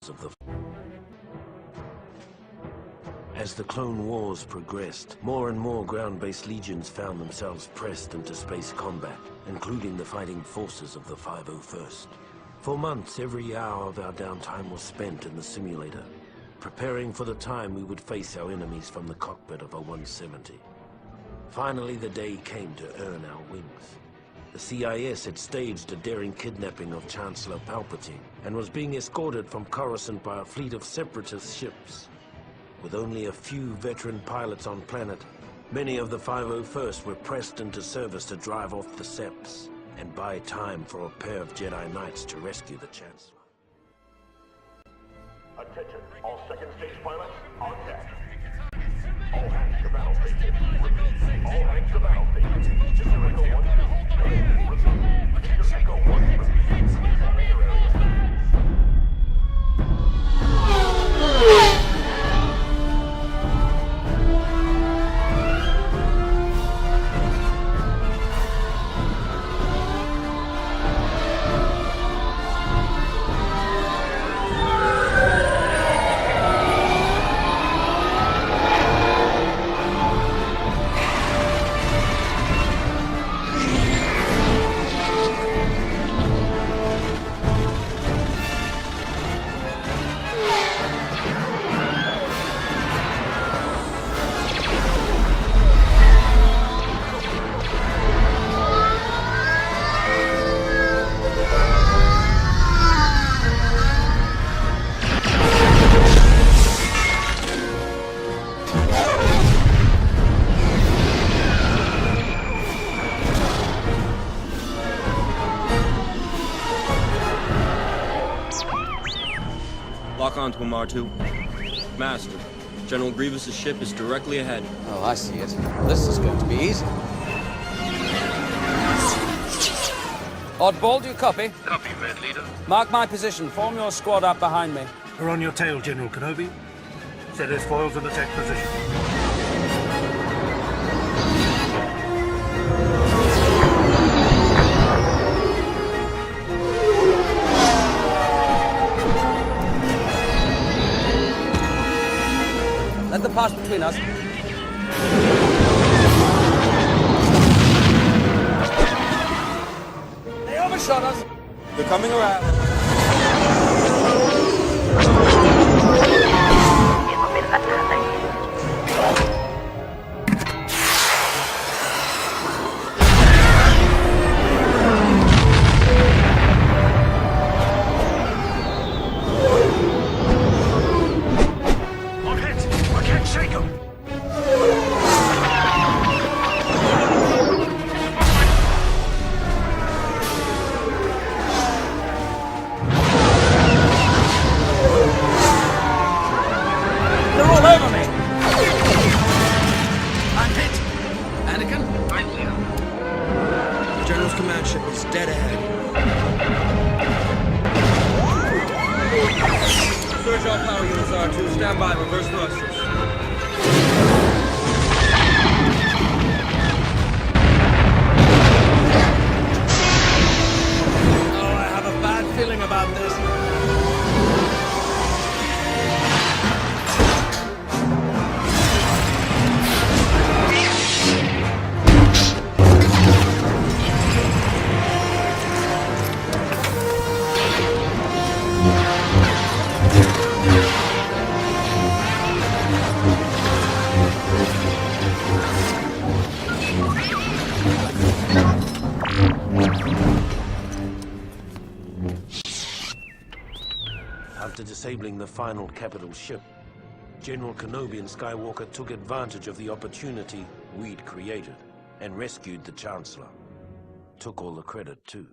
of the... As the Clone Wars progressed, more and more ground-based legions found themselves pressed into space combat, including the fighting forces of the 501st. For months, every hour of our downtime was spent in the simulator, preparing for the time we would face our enemies from the cockpit of a 170. Finally, the day came to earn our wings. The CIS had staged a daring kidnapping of Chancellor Palpatine and was being escorted from Coruscant by a fleet of separatist ships. With only a few veteran pilots on planet, many of the 501st were pressed into service to drive off the Seps and buy time for a pair of Jedi Knights to rescue the Chancellor. Attention, all second stage pilots on deck. All hands to battle stations. Repeat, all hands to battle stations. Secure Echo 1, 2. Come in. Repeat. Secure Echo 1, 3. Forming your area. Lock onto him, R2. Master, General Grievous' ship is directly ahead. Oh, I see it. This is going to be easy. Oddball, do you copy? Copy, Red Leader. Mark my position. Form your squad up behind me. We're on your tail, General Kenobi. Set his foils in attack position. Let them pass between us. They overshot us. They're coming around. They're all over me. I'm hit. Anakin? Right, Leader. The General's command ship is dead ahead. Surge all power units, R2. Stand by, reverse thrusters. Oh, I have a bad feeling about this. After disabling the final capital ship, General Kenobi and Skywalker took advantage of the opportunity we'd created and rescued the Chancellor. Took all the credit, too.